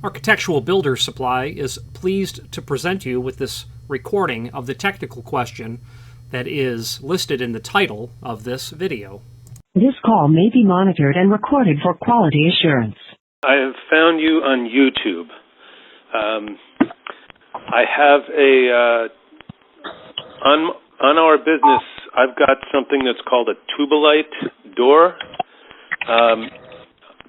Architectural Builder's Supply is pleased to present you with this recording of the technical question that is listed in the title of this video. This call may be monitored and recorded for quality assurance. I have found you on YouTube. I have on our business, I've got something that's called a tubalite door.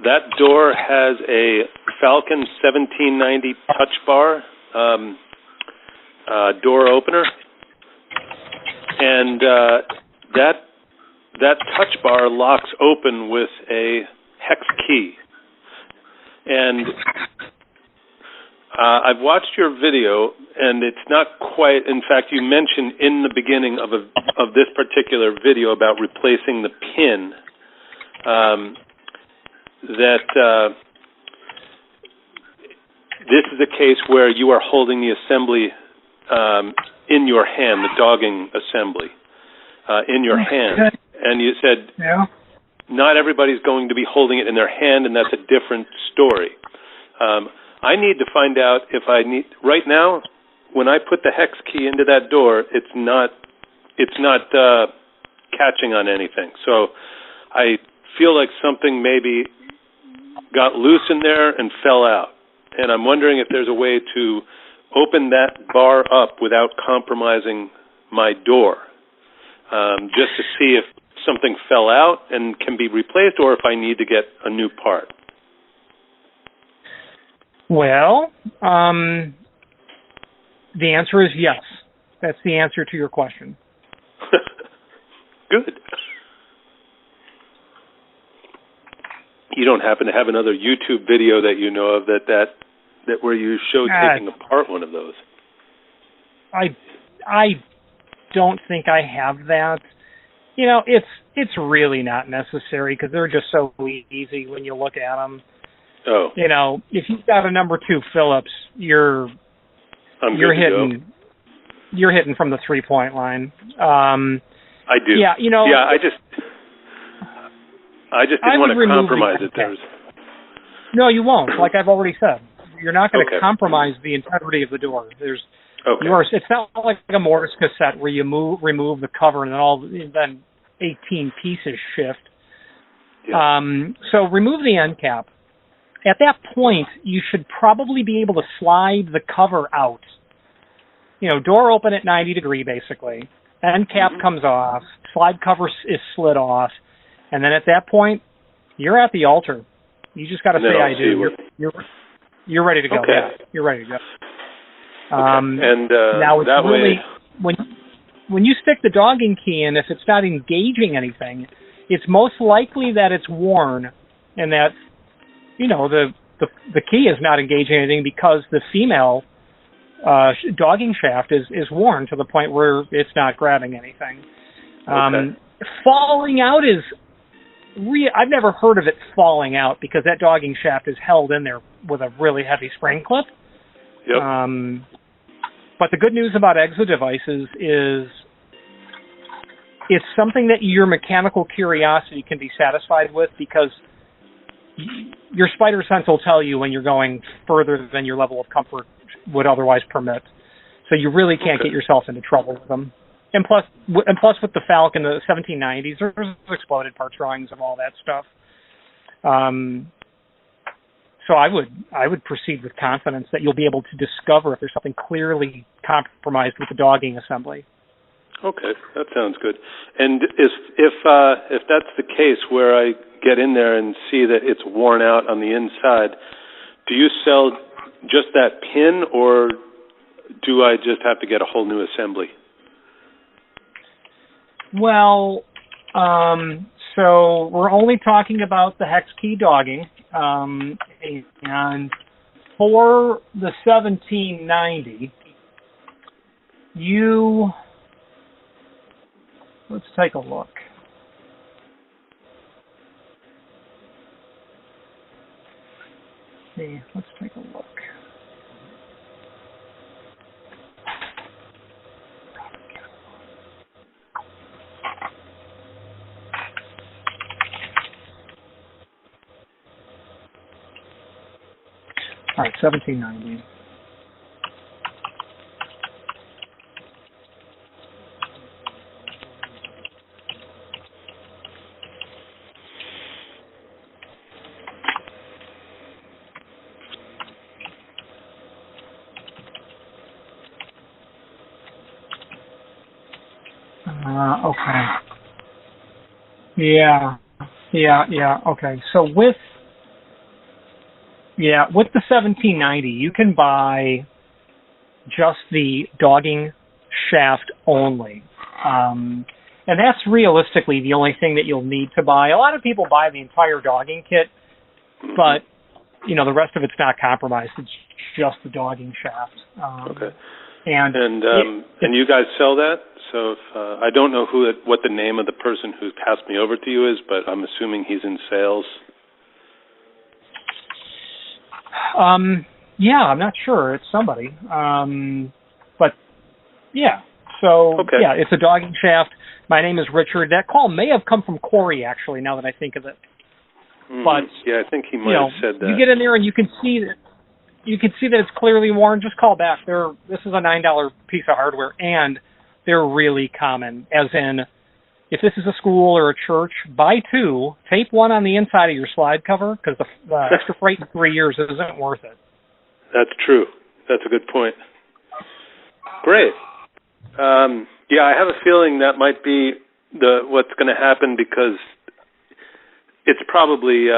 That door has a Falcon 1790 touch bar door opener, and that touch bar locks open with a hex key. And I've watched your video, and it's not quite. In fact, you mentioned in the beginning of this particular video about replacing the pin. That this is a case where you are holding the assembly in your hand, the dogging assembly in your hand. And you said not everybody's going to be holding it in their hand, and that's a different story. I need to find out if I need, right now, when I put the hex key into that door, it's not catching on anything. So I feel like something maybe got loose in there and fell out. And I'm wondering if there's a way to open that bar up without compromising my door, just to see if something fell out and can be replaced, or if I need to get a new part. Well, the answer is yes. That's the answer to your question. Good. You don't happen to have another YouTube video that you know of that where you show taking apart one of those? I don't think I have that. You know, it's really not necessary because they're just so easy when you look at them. Oh. You know, if you've got a number 2 Phillips, you're hitting from the 3-point line. I do. Yeah, you know. Yeah, I just didn't want to compromise it. No, you won't. Like I've already said, you're not going to compromise the integrity of the door. It's not like a mortise cassette where you remove the cover and then 18 pieces shift. Yeah. So remove the end cap. At that point, you should probably be able to slide the cover out. You know, door open at 90 degree, basically. End cap comes off. Slide cover is slid off. And then at that point, you're at the altar. You just got to say, I do. You're ready to go. Okay. Yeah, you're ready to go. And now it's that really, way, when you stick the dogging key in, if it's not engaging anything, it's most likely that it's worn, and that, you know, the key is not engaging anything because the female dogging shaft is worn to the point where it's not grabbing anything. Falling out is I've never heard of it falling out because that dogging shaft is held in there with a really heavy spring clip. Yep. But the good news about EXO devices is it's something that your mechanical curiosity can be satisfied with because your spider sense will tell you when you're going further than your level of comfort would otherwise permit. So you really can't get yourself into trouble with them. And plus with the Falcon, the 1790s, there's exploded part drawings of all that stuff. So I would proceed with confidence that you'll be able to discover if there's something clearly compromised with the dogging assembly. Okay, that sounds good. And if that's the case, where I get in there and see that it's worn out on the inside, do you sell just that pin, or do I just have to get a whole new assembly? Well, so we're only talking about the hex key dogging, and for the 1790, let's take a look. Let's take a look. All right, 1790. Okay. Yeah. Okay. So with the 1790, you can buy just the dogging shaft only. And that's realistically the only thing that you'll need to buy. A lot of people buy the entire dogging kit, but the rest of it's not compromised. It's just the dogging shaft. Okay. And you guys sell that? So if, I don't know what the name of the person who passed me over to you is, but I'm assuming he's in sales. Yeah, I'm not sure. It's somebody. But yeah. So okay. Yeah, it's a dogging shaft. My name is Richard. That call may have come from Corey, actually, now that I think of it. Mm-hmm. But yeah, I think he might have said that. You get in there and you can see that it's clearly worn. Just call back. This is a $9 piece of hardware, and they're really common. As in, if this is a school or a church, buy two, tape one on the inside of your slide cover, because the extra freight in 3 years isn't worth it. That's true. That's a good point. Great. Yeah, I have a feeling that might be what's going to happen, because it's probably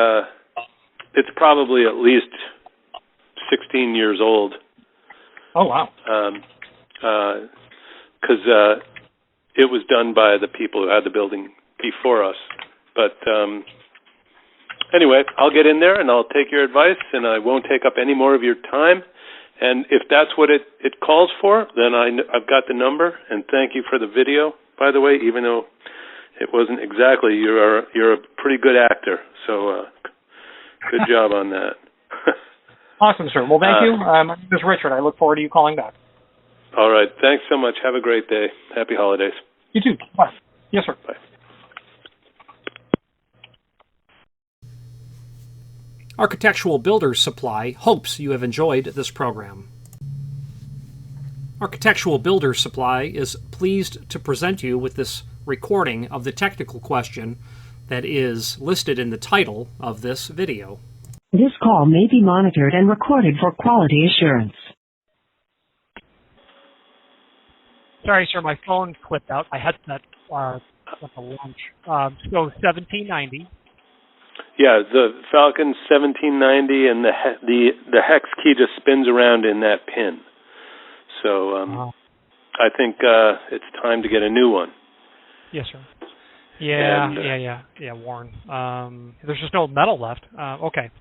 at least 16 years old. Oh, wow. Because it was done by the people who had the building before us. But anyway, I'll get in there and I'll take your advice, and I won't take up any more of your time. And if that's what it calls for, then I've got the number. And thank you for the video, by the way, even though it wasn't exactly. You're a pretty good actor, so good job on that. Awesome, sir. Well, thank you. My name is Richard. I look forward to you calling back. All right. Thanks so much. Have a great day. Happy holidays. You too. Bye. Yes, sir. Bye. Architectural Builders Supply hopes you have enjoyed this program. Architectural Builders Supply is pleased to present you with this recording of the technical question that is listed in the title of this video. This call may be monitored and recorded for quality assurance. Sorry, sir, my phone clipped out. My headset went to lunch. So 1790. Yeah, the Falcon 1790, and the hex key just spins around in that pin. So I think it's time to get a new one. Yes, sir. Yeah, worn. There's just no metal left. Okay.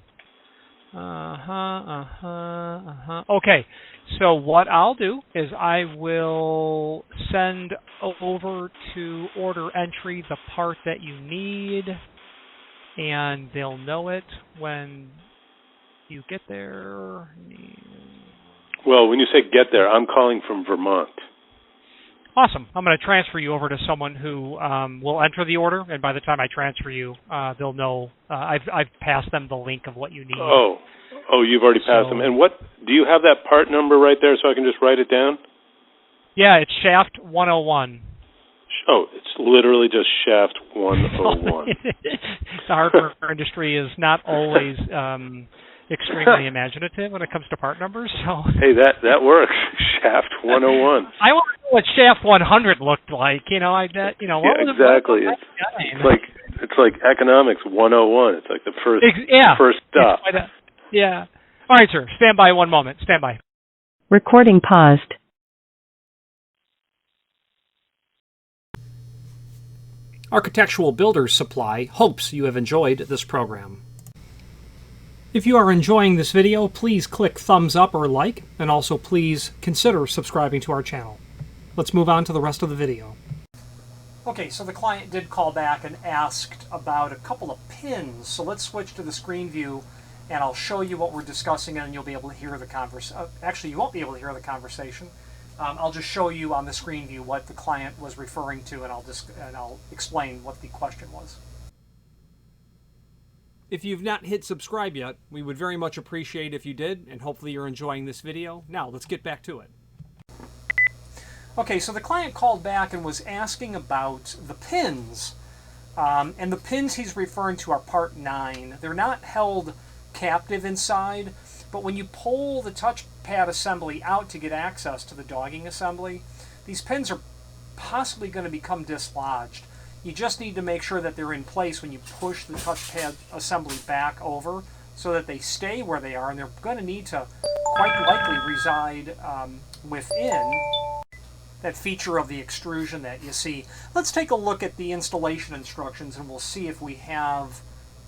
Okay, so what I'll do is I will send over to order entry the part that you need, and they'll know it when you get there. Well, when you say get there, I'm calling from Vermont. Awesome. I'm going to transfer you over to someone who will enter the order, and by the time I transfer you, they'll know. I've passed them the link of what you need. Oh, you've already passed them. And what do you have that part number right there, so I can just write it down? Yeah, it's shaft 101. Oh, it's literally just shaft 101. The hardware industry is not always extremely imaginative when it comes to part numbers. So hey, that works. Shaft 101. I want to know what shaft 100 looked like. Exactly. It's like economics 101. It's like the first stop. Yeah. All right, sir. Stand by 1 moment. Stand by. Recording paused. Architectural Builders Supply hopes you have enjoyed this program. If you are enjoying this video, please click thumbs up or like, and also please consider subscribing to our channel. Let's move on to the rest of the video. Okay, so the client did call back and asked about a couple of pins, so let's switch to the screen view and I'll show you what we're discussing, and you'll be able to hear the conversation. Actually, you won't be able to hear the conversation. I'll just show you on the screen view what the client was referring to, and I'll explain what the question was. If you've not hit subscribe yet, we would very much appreciate if you did, and hopefully you're enjoying this video. Now, let's get back to it. Okay, so the client called back and was asking about the pins. And the pins he's referring to are part 9. They're not held captive inside, but when you pull the touchpad assembly out to get access to the dogging assembly, these pins are possibly going to become dislodged. You just need to make sure that they're in place when you push the touchpad assembly back over so that they stay where they are, and they're going to need to quite likely reside within that feature of the extrusion that you see. Let's take a look at the installation instructions, and we'll see if we have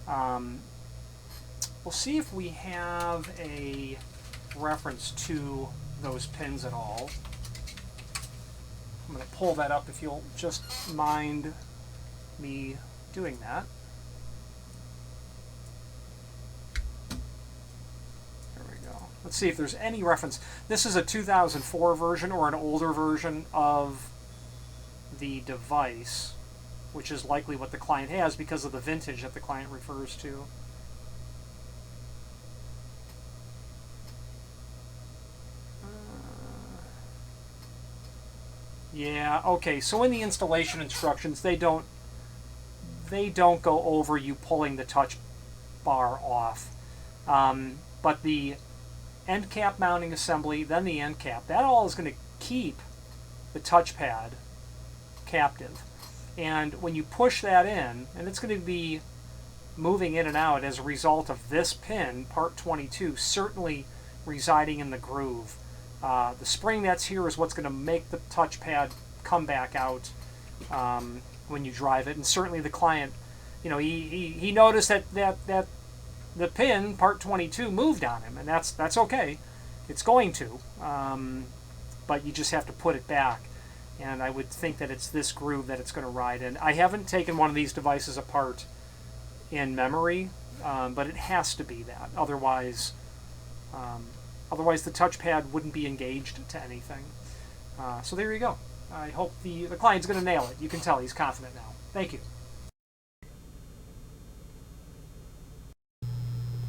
a reference to those pins at all. I'm going to pull that up if you'll just mind me doing that. There we go. Let's see if there's any reference. This is a 2004 version or an older version of the device, which is likely what the client has because of the vintage that the client refers to. Yeah, okay, so in the installation instructions, they don't go over you pulling the touch bar off. But the end cap mounting assembly, then the end cap, that all is going to keep the touchpad captive. And when you push that in, and it's going to be moving in and out as a result of this pin, part 22, certainly residing in the groove. The spring that's here is what's going to make the touchpad come back out when you drive it. And certainly the client, you know, he noticed that the pin, part 22, moved on him, and that's okay. It's going to, but you just have to put it back. And I would think that it's this groove that it's going to ride in. I haven't taken one of these devices apart in memory, but it has to be that. Otherwise the touchpad wouldn't be engaged to anything. So there you go. I hope the client's going to nail it. You can tell he's confident now. Thank you.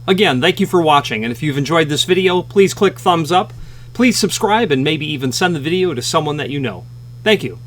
Again, thank you for watching, and if you've enjoyed this video, please click thumbs up, please subscribe, and maybe even send the video to someone that you know. Thank you.